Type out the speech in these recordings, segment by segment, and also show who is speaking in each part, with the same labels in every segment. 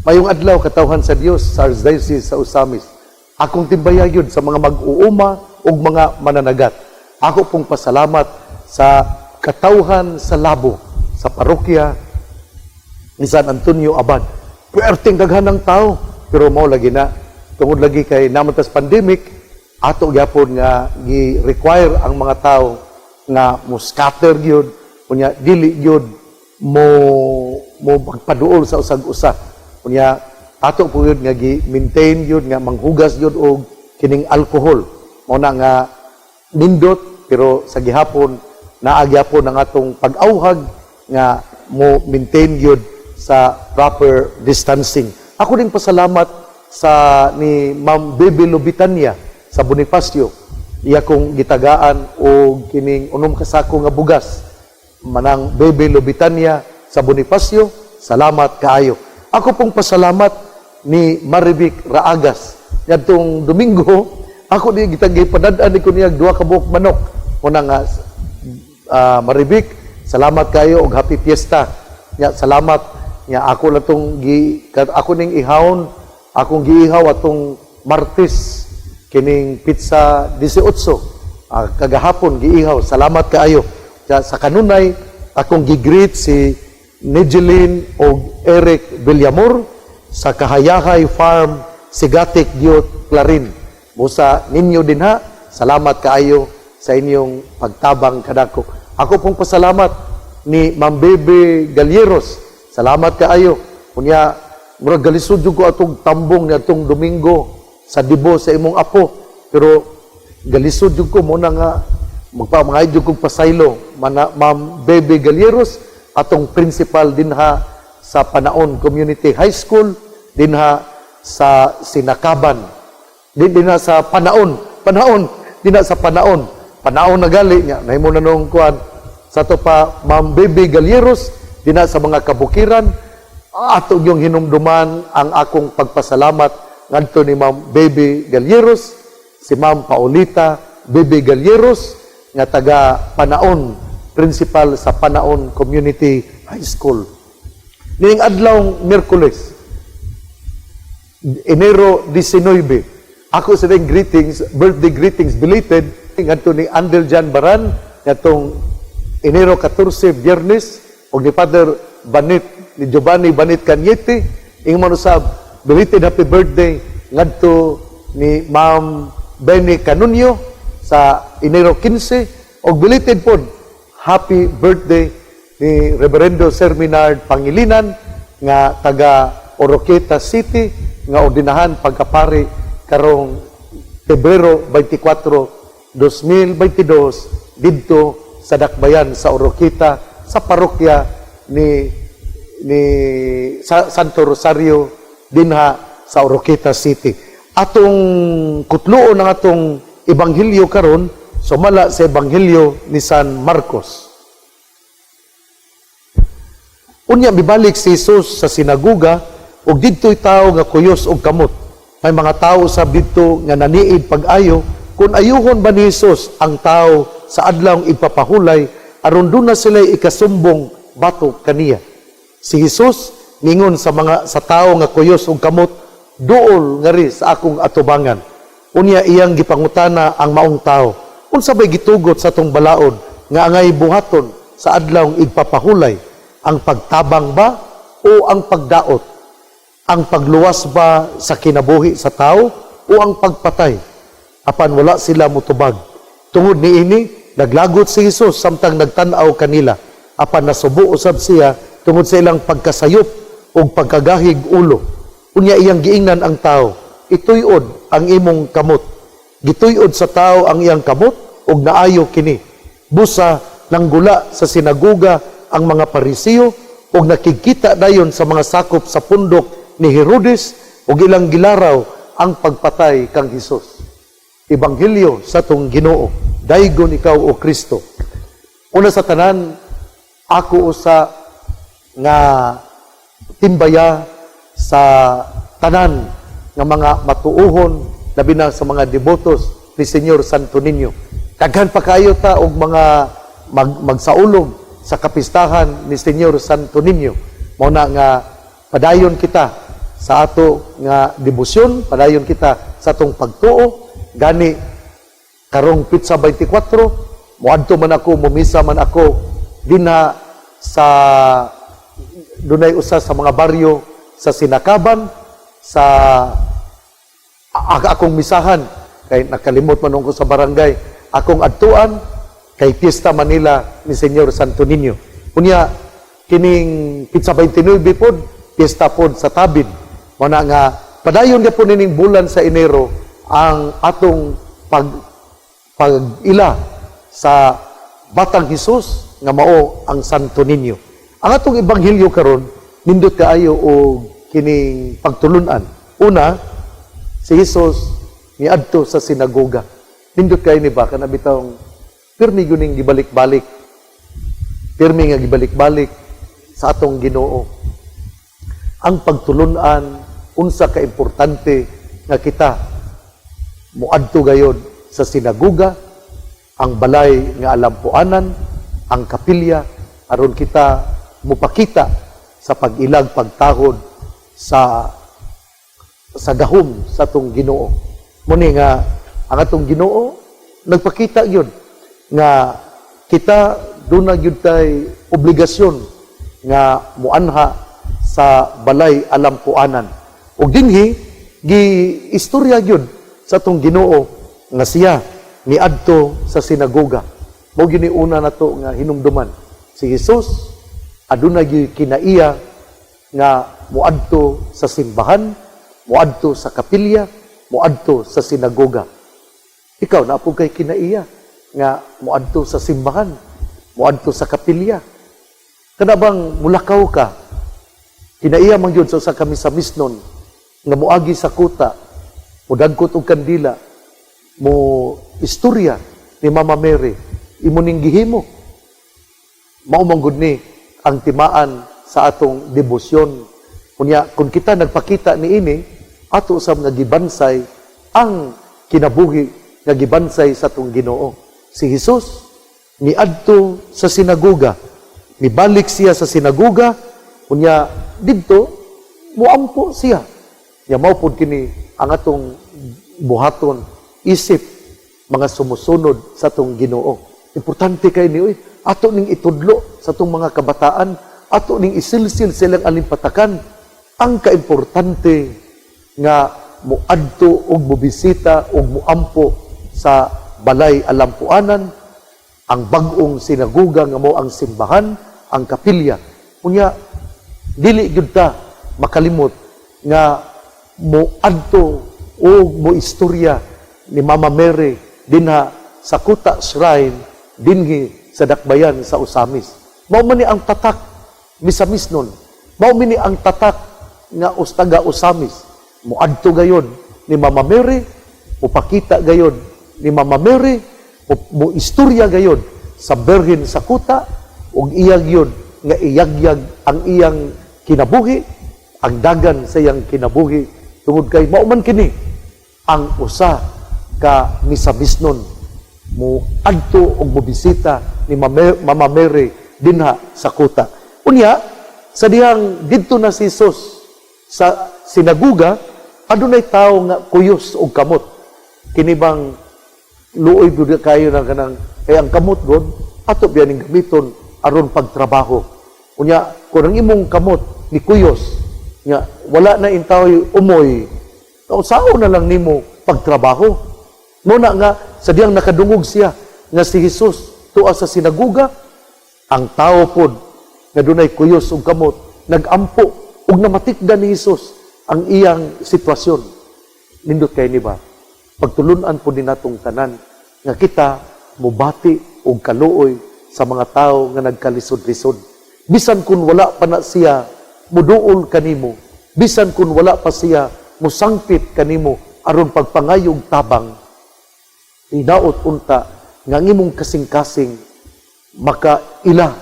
Speaker 1: Mayong adlaw katawhan sa Dios sa Archdiocese sa Osamis. Akong timbayayod sa mga mag-uuma ug mga mananagat. Ako pong pasalamat sa katawhan sa Labo, sa parokya ni San Antonio Abad. Puwerteng daghan ng tao, pero mao lagi na tungod lagi kay namantas pandemic, ato gyapon nga gi-require ang mga tao nga mo scatter gyud, unya dili gyud mo magpaduol sa usag-usa. Unya ato po yun nga gi-maintain yun nga manghugas yun og kining alcohol. Mao na nga nindot pero sa gihapon naagyapon ang atong pag-awhag nga mo maintain yun sa proper distancing. Ako din pasalamat sa ni Ma'am Bebe Lobitania sa Bonifacio. Iya kong gitagaan og kining unom kasako nga bugas. Manang Bebe Lobitania sa Bonifacio, salamat kaayo. Ako pong pasalamat ni Marivic Raagas. Yadtong Domingo, ako di gitagay padadaan ko niya duha ka buok manok. Muna nga, Marivic, salamat kayo og happy fiesta. Nya salamat nya ako lang tong ako ning ihawon, akong giihaw atong Martes kining pizza 18. Kagahapon giihaw. Salamat kaayo. Sa kanunay akong gigreet si Nijeline o Eric Villamor sa Kahayahay Farm, Sigatik, Diot, Clarin. Musa ninyo din ha, salamat kaayo sa inyong pagtabang kadako. Ako pong pasalamat ni Ma'am Bebe Galleros. Salamat kaayo. Kunya, murag galisod ko atong tambong ni atong Domingo sa Dibo sa imong apo. Pero galisod ko muna nga magpamangay ko pasaylo. Ma'am Bebe Galleros, atong principal dinha sa Panaon Community High School, dinha sa Sinakaban, dinha sa Panaon, dinha sa Panaon na gali niya, nahimo na nung kuan, sa to pa Ma'am Bebe Galleros, dinha sa mga kabukiran, ato yung hinumduman ang akong pagpasalamat ngadto ni Ma'am Bebe Galleros, si Ma'am Paulita Bebe Galleros, nga taga Panaon, principal sa Panaon Community High School. Ning adlaw Miyerkules, Enero 19, ako sa greetings, birthday greetings belated, ngadto ni Andel Jan Baran, ngatong Enero 14, Biyernes, o ni Father Banit, ni Giovanni Banit Cañete, ing manusab, belated happy birthday, ngadto ni Ma'am Benny Canunio, sa Enero 15, o belated po, happy birthday ni Reverendo Sir Minard Pangilinan nga taga Oroqueta City nga ordinahan pagkapari karong Pebrero 24, 2022 didto sa Dakbayan sa Oroqueta sa parokya ni Santo Rosario dinha sa Oroqueta City. Atong kutluon ng atong ebanghelyo karon sumala sa Ebanghelyo ni San Marcos. Unya mibalik si Jesus sa sinaguga ug didto'y tao nga kuyos og kamot. May mga tao sab didto nga naniid pag-ayo kun ayuhon ba ni Jesus ang tao sa adlaw ipapahulay aron duna sila ikasumbong batok kaniya. Si Jesus ningon sa tao nga kuyos og kamot, duol nga ri sa akong atubangan. Unya iyang gipangutana ang maong tao, unsa bay gitugot sa tong balaod nga angay buhaton sa adlaw igpapahulay, ang pagtabang ba o ang pagdaot, ang pagluwas ba sa kinabuhi sa tao o ang pagpatay? Apan wala sila mutubag. Tungod niini naglagot si Jesus samtang nagtan-aw kanila, apan nasubo usab siya tungod sa ilang pagkasayop o pagkagahig ulo. Unya iyang giingnan ang tao, ituyod ang imong kamot. Gituyod sa tao ang iyang kamot ug naayo kini. Busa nanggula sa sinaguga ang mga Parisiyo ug nakikita dayon sa mga sakop sa pundok ni Herodes ug ilang gilaraw ang pagpatay kang Hesus. Ebanghelyo sa tong Ginoo. Daygon ikaw o Kristo. Una sa tanan, ako usa nga timbaya sa tanan nga mga matuuhon labi na sa mga debotos ni Senyor Santo Niño. Daghan pa kayo ta og mga magsaulog sa kapistahan ni Senyor Santo Niño. Mao na nga padayon kita sa ato nga debosyon, padayon kita sa atong pagtuo, gani karong Pitsa 24, muadto man ako, mumisa man ako, dinha sa dunay usa sa mga baryo sa Sinakaban, sa akong misahan, kay nakalimot man ko sa barangay, akong adtuan, kay Fiesta Manila ni Senyor Santo Niño. Unya, kining Pitsa 29 pod, Fiesta pod sa Tabid. Mana nga, padayon na po nining bulan sa Enero, ang atong pag-ila sa Batang Hesus, nga mao ang Santo Niño. Ang atong Ebanghelyo karon nindot kaayo o kining pagtulunan. Una, si Jesus niadto sa sinagoga. Nindot kayo ni ba kana bitawng pirmi guning gibalik-balik. Pirmi nga gibalik-balik sa atong Ginoo. Ang pagtulunan unsa ka importante nga kita muadto gayod sa sinagoga, ang balay nga alampuanan, ang kapilya aron kita mupakita sa pag-ilag pagtahod sa gahom sa atong Ginoo. Muni nga ang atong Ginoo nagpakita gyud nga kita doon na gyud tay obligasyon nga muanha sa balay alampuanan. Ug dinhi gi-istorya gyud sa atong Ginoo nga siya niadto sa sinagoga. Mao gyud ni una nato nga hinumduman. Si Jesus aduna gyud kinaiya nga muadto sa simbahan, muadto sa kapilya, muadto sa sinagoga. Ikaw na po kay kinaiya nga muadto sa simbahan, muadto sa kapilya. Kada bang mulakaw ka, kinaiya man yun sa kami sa misnon, nga muagi sa kuta, mudagkot og kandila, mo istorya ni Mama Mary, imo ning gihimo. Maumanggod ni ang timaan sa atong debosyon. Kunya, kung kita nagpakita ni ini, ato usab nga gibansay ang kinabuhi nga gibansay sa atong Ginoo. Si Jesus niadto sa sinagoga, nibalik siya sa sinagoga, kunya didto muampo siya. Ya mao pud kini ang atong buhaton isip mga sumusunod sa atong Ginoo. Importante kay ni ato ning itudlo sa atong mga kabataan, ato ning isilsil silang alimpatakan. Ang kaimportante nga muadto og mobisita og muampo sa balay alampuanan, ang bag-ong sinagoga nga mo ang simbahan, ang kapilya. Unya, dili gyud ta makalimot nga muadto o mo istorya ni Mama Mary dinha sa Kuta Shrine dinhi sa Dakbayan sa Usamis. Mao man ni ang tatak misamis nun. Mao man ni ang tatak nga Ustaga Usamis. Muadto gayon ni Mama Mary, upakita gayon ni Mama Mary, mo istorya gayon sa Berhen sa Kuta, ug iyag yun nga iyagyag ang iyang kinabuhi, ang dagan sa iyang kinabuhi, tungod kay mauman kini ang usa ka misabisnon mo adto og mobisita ni Mama Mary dinha sa Kuta. Unya, sa dihang didto na si Jesus sa sinagoga, adunay tawo nga kuyos og kamot. Kini bang luoy gyud kayo na kanang ang kamot god ato biya ning gamiton aron pagtrabaho. Unya, kung ang imong kamot ni kuyos, nya wala na intaw umoy, sao na lang nimo pagtrabaho. Muna nga sa diyang nakadungog siya nga si Jesus tuwa sa sinagoga, ang tao pod nga dunay kuyos og kamot nagampo ug namatikdan ni Jesus ang iyang sitwasyon. Nindot kay ni ba? Pagtulunan po din natong tanan nga kita mubati og kaluoy sa mga tao nga nagkalisod-lisod. Bisan kun wala pa na siya muduol kanimo, bisan kun wala pa siya musangpit kanimo aron pagpangayog tabang, inaot unta nga imong kasing-kasing makaila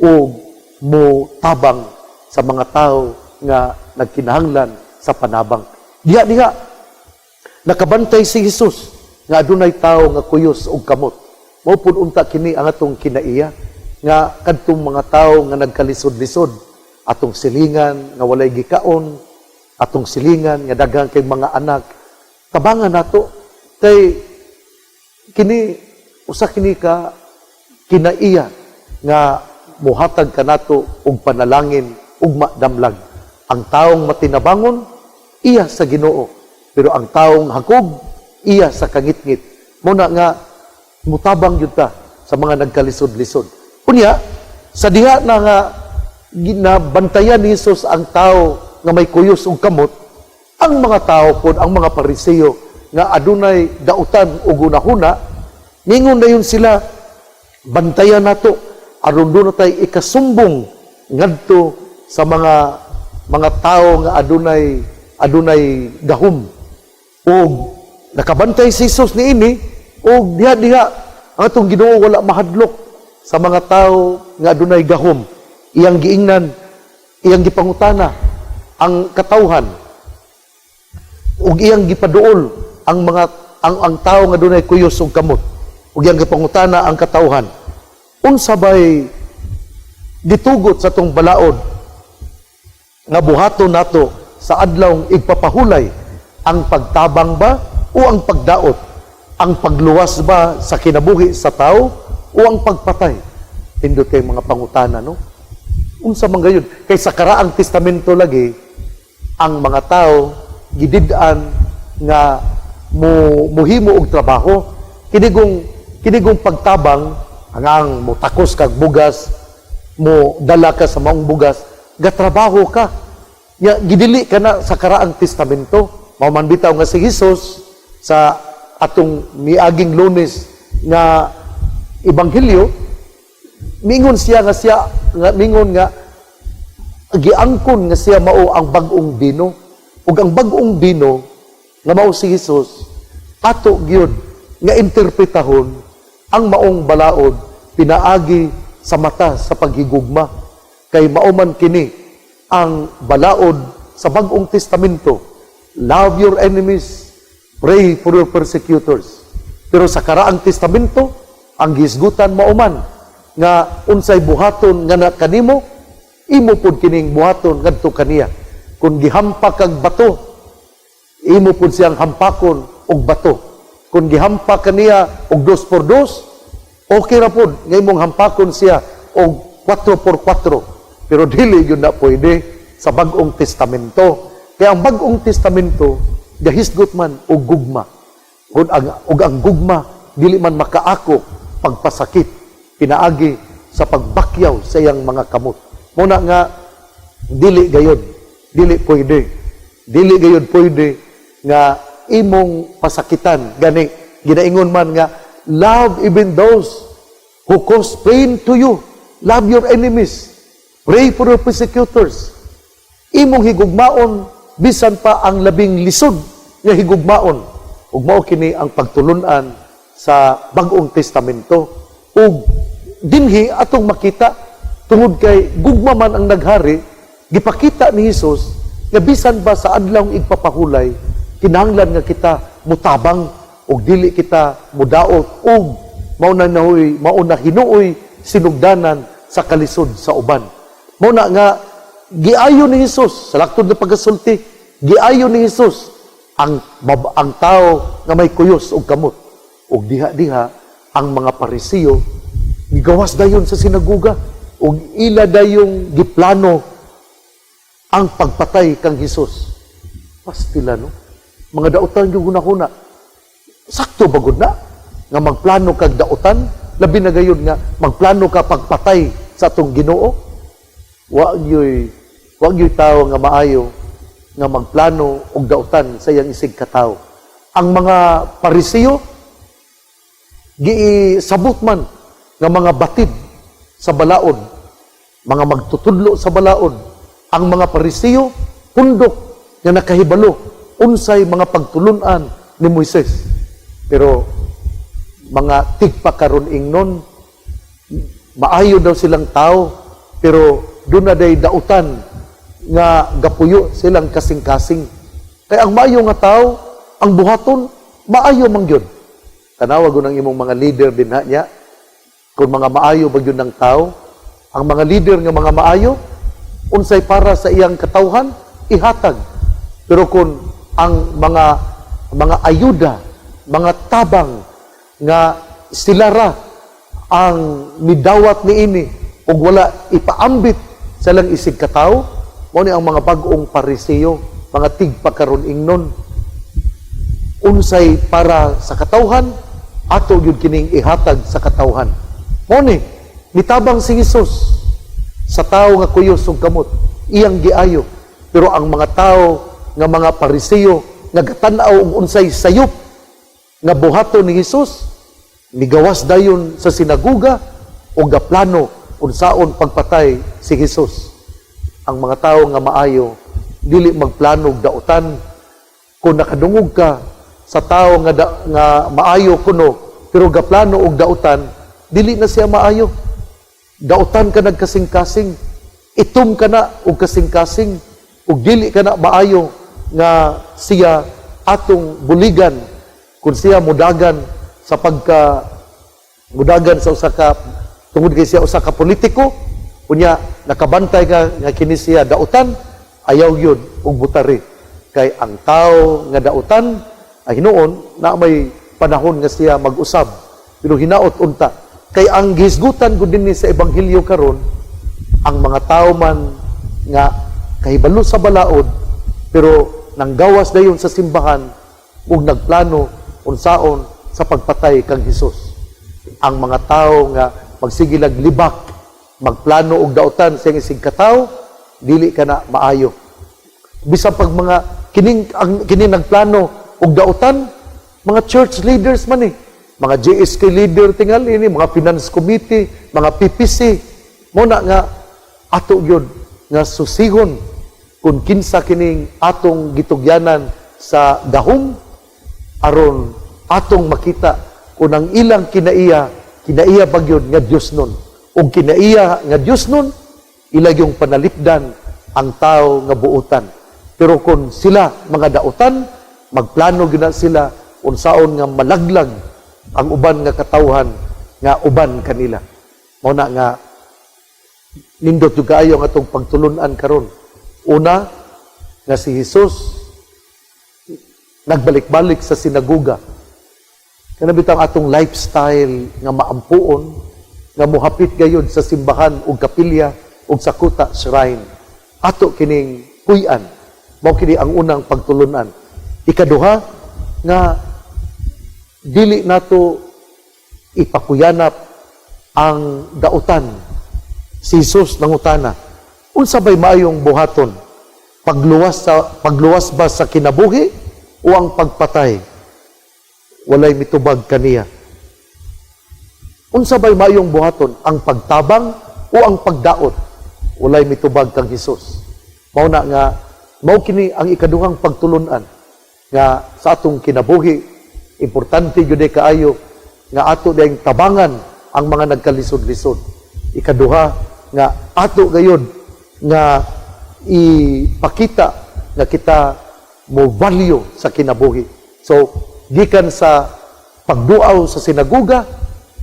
Speaker 1: o mo tabang sa mga tao nga nagkinahanglan sa panabang. Diha nakabantay si Jesus nga adunay tao nga kuyos og kamot. Mao pud unta kini ang atong kinaiya nga kadtong mga tao nga nagkalisod-lisod, atong silingan nga walay gikaon, atong silingan nga daghang kay mga anak, tabangan nato kay kini usa kini ka kinaiya nga muhatag kanato og panalangin ug madamlag. Ang taong matinabangon iya sa Ginoo, pero ang taong hakog iya sa kangitngit. Muna nga mutabang yun ta sa mga nagkalisod-lisod. Unya, sa diha na nga ginabantayan ni Jesus ang tao nga may kuyos ug kamot, ang mga tao pod, ang mga Pariseo nga adunay dautan ug hunahuna, ningon na yun sila, bantayan nato aron do na tay ikasumbong ngadto sa mga tao nga adunay gahom. Og nakabantay si Jesus niini, og diha ang atong Ginoo wala mahadlok sa mga tao nga adunay gahom. Iyang giingnan, iyang gipangutana ang katawhan, ug iyang gipaduol ang tao nga adunay kuyos ug kamot, ug iyang gipangutana ang katawhan. Unsa bay gitugot sa tong balaod nga buhaton nato sa adlaw igpapahulay, ang pagtabang ba o ang pagdaot, ang pagluwas ba sa kinabuhi sa tao o ang pagpatay? Tindot kay mga pangutana, no? Unsa man gayon? Kay sa karaang testamento lagi, ang mga tao gidid-an nga muhimo og trabaho, kinigong pagtabang, hangang mo takos kag bugas, mo dala ka sa maong bugas, gatrabaho ka. Ya, gidili ka na sa karaang testamento. Mao man bitaw nga si Jesus sa atong miaging Lunes nga ebanghelyo, mingon nga giangkon nga siya mao ang bag-ong bino. Ug ang bag-ong bino nga mao si Jesus, ato gyud nga interpretahon ang maong balaod pinaagi sa mata sa paghigugma. Kay mao man kini ang balaod sa Bag-ong Testamento. Love your enemies, pray for your persecutors. Pero sa karaang testamento, ang gisgutan mao man nga unsay buhaton nga na kanimo, imo pod kining buhaton ngadto kaniya. Kung gihampak kag bato, imo pod siyang hampakon og bato. Kung gihampak kaniya og 2x2, okay ra pod nga imong hampakon siya og 4x4. Pero dili yun na pwede sa Bag-ong Testamento. Kaya ang Bag-ong Testamento, gahisgot man og gugma. Ug ang gugma, dili man makaako pagpasakit, pinaagi sa pagbakyaw sa iyang mga kamot. Muna nga, dili gayod, dili gayod pwede nga imong pasakitan. Gani, ginaingon man nga, love even those who cause pain to you. Love your enemies. Pray for your persecutors. Imong higugmaon, bisan pa ang labing lisod nga higugmaon. Ug mao kini ang pagtulunan sa Bag-ong Testamento. Ug dinhi atong makita, tungod kay gugma man ang naghari, gipakita ni Jesus nga bisan ba sa adlaw igpapahulay, kinahanglan nga kita mutabang ug dili kita mudaot ug mao na hinuoy sinugdanan sa kalisod sa uban. Mao na nga giayo ni Jesus sa laktod nga pagasulti, giayo ni Jesus ang tao nga may kuyos ug kamot. Ug diha ang mga Pariseo gigawas dayon sa sinagoga ug ila dayong giplano ang pagpatay kang Jesus. Pastila, no? Mga dautan yung hunahuna. Sakto ba gud na nga magplano kag dautan? Labi na gayon nga magplano ka pagpatay sa atong Ginoo? Wa gyoy tao nga maayo nga magplano og dautan sa iyang isig katao. Ang mga Pariseo giisabot man nga mga batid sa balaod, mga magtutudlo sa balaod. Ang mga Pariseo pundok nga nakahibalo unsay mga pagtulunan ni Moises. Pero mga tigpa karon ingnon, maayo daw silang tao, pero doon na day dautan nga gapuyo silang kasing-kasing. Kaya ang maayo nga tao, ang buhaton, maayo man gyud. Tanawa ko ng imong mga leader din niya, kung mga maayo ba yun ng tao, ang mga leader nga mga maayo, unsay para sa iyang katawhan, ihatag. Pero kung ang mga ayuda, mga tabang nga sila ra ang midawat niini ug wala ipaambit sa lang isig katawo, mao ni ang mga bag-ong Pariseo, mga tigpakaron ingnon. Unsay para sa katawhan, ato gyud kining ihatag sa katawhan. Mao ni mitabang si Hesus sa tawo nga kuyos ug kamot, iyang giayo. Pero ang mga tawo nga mga Pariseo nga gatan-aw og unsay sayop nga buhaton ni Hesus, migawas dayon sa sinaguga o gaplano unsaon pagpatay si Hesus. Ang mga tawo nga maayo dili magplano og dautan. Kung nakadungog ka sa tawo nga maayo kuno pero gaplano og dautan, dili na siya maayo. Dautan ka nagkasing-kasing, itom ka na og kasing-kasing, ug dili ka na maayo nga siya atong buligan kung siya mudagan sa mudagan sa usa ka tungod kay siya usa ka politiko, unya nakabantay ka nga kini siya dautan, ayaw yun og butari. Kay ang tao nga dautan ay hinuon na may panahon nga siya mag-usab, pero hinaot unta. Kay ang gihisgutan gud dinhi sa ebanghelyo karon, ang mga tao man nga kahibalo sa balaod pero nanggawas dayon sa simbahan ug nagplano unsaon sa pagpatay kang Hesus. Ang mga tao nga magsigilag libak, magplano og dautan sa isig katawo, dili ka na maayo. Bisan pag mga kining nagplano og dautan, mga church leaders man mga JSK leader tingal ini, mga finance committee, mga PPC, mo na nga ato gyud nga susihon kung kinsa kining atong gitugyanan sa gahom aron atong makita kung ang ilang kinaiya bagyod nga Dios nun. O kinaiya nga Dios nun, ilag yung panalipdan ang tao nga buutan. Pero kung sila mga dautan, magplano gina sila unsaon nga malaglag ang uban nga katawhan nga uban kanila. Mao na nga nindot yung kaayo nga itong pagtulunan karon. Una, nga si Hesus nagbalik-balik sa sinaguga. Kana bitang atong lifestyle nga maampuon, nga muhapit gayud sa simbahan ug kapilya ug sa kuta shrine. Ato kining puy-an. Mao kini ang unang pagtulunan. Ikaduha, nga dili nato ipakuyanap ang dautan. Si Jesus nangutana, unsa bay maayong buhaton? Pagluwas ba sa kinabuhi o ang pagpatay? Walay mitubag kaniya. Unsa bay maayong buhaton? Ang pagtabang o ang pagdaot? Walay mitubag kang Hesus. Mao na nga mao kini ang ikaduhang pagtulunan nga sa atong kinabuhi, importante gyud kaayo nga ato dayang tabangan ang mga nagkalisod-lisod. Ikaduha nga ato gayud nga ipakita nga kita mo value sa kinabuhi. So gikan sa pagduaw sa sinaguga,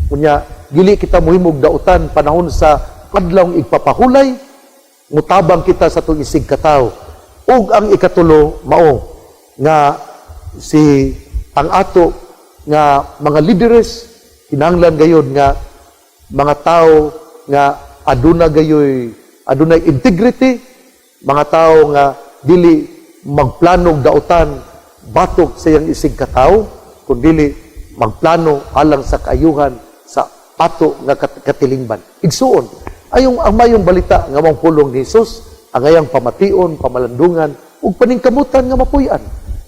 Speaker 1: unya dili kita mohimog dautan panahon sa adlawng igpapahulay, mutabang kita sa tuig isig katawo. Ug ang ikatulo mao nga ang ato nga mga lideres kinahanglan gayud nga mga tao nga adunay integrity, mga tao nga dili magplano og dautan batok sa iyang isig katawo, kundi magplano alang sa kaayuhan sa ato nga katilingban. Igsuon, ang mayong balita nga mong pulong ni Jesus, ang ayang pamation, pamalandungan, ug paningkamutan nga mapuy-an.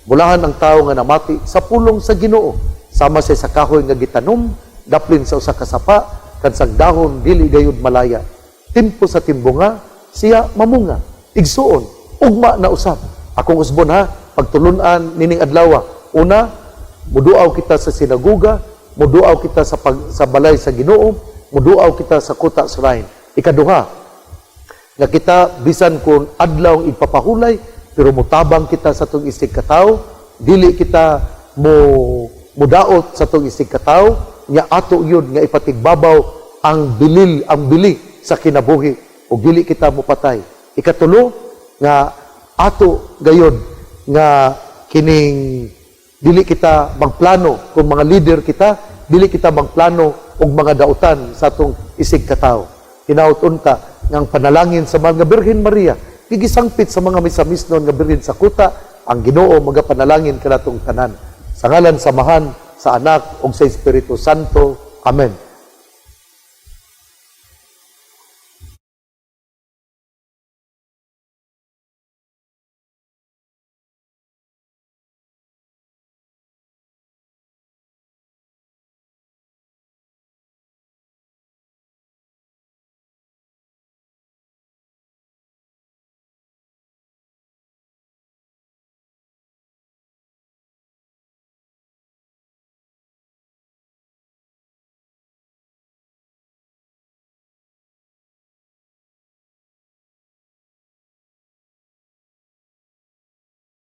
Speaker 1: Bulahan ang tao nga namati sa pulong sa Ginoo, sama sa kahoy nga gitanom, daplin sa usa ka sapa, kansang dahon dili gayud malaya. Timpo sa timbunga, siya mamunga. Igsuon, ugma na usab. Akong usbon pagtulunan nining adlaw. Una, muduaw kita sa sinaguga, muduaw kita sa balay sa Ginoo, muduaw kita sa kuta shrine. Ikaduha, nga kita bisan kung adlaw ipapahulay, pero mutabang kita sa tong isig katawo, dili kita mudaot sa tong isig katawo, nya ato yun nga ipatigbabaw ang bili sa kinabuhi, o dili kita mupatay. Ikatulo, nga ato gayod nga kining dili kita magplano kung mga leader kita, dili kita magplano og mga dautan sa atong isig katawo. Hinaut-unta nga ang panalangin sa mga Birhen Maria, gigisangpit sa mga misamisnon nga birhen sa kuta, ang Ginoo magapanalangin kanatong tanan. Sa ngalan samahan sa Anak ug sa Espiritu Santo. Amen.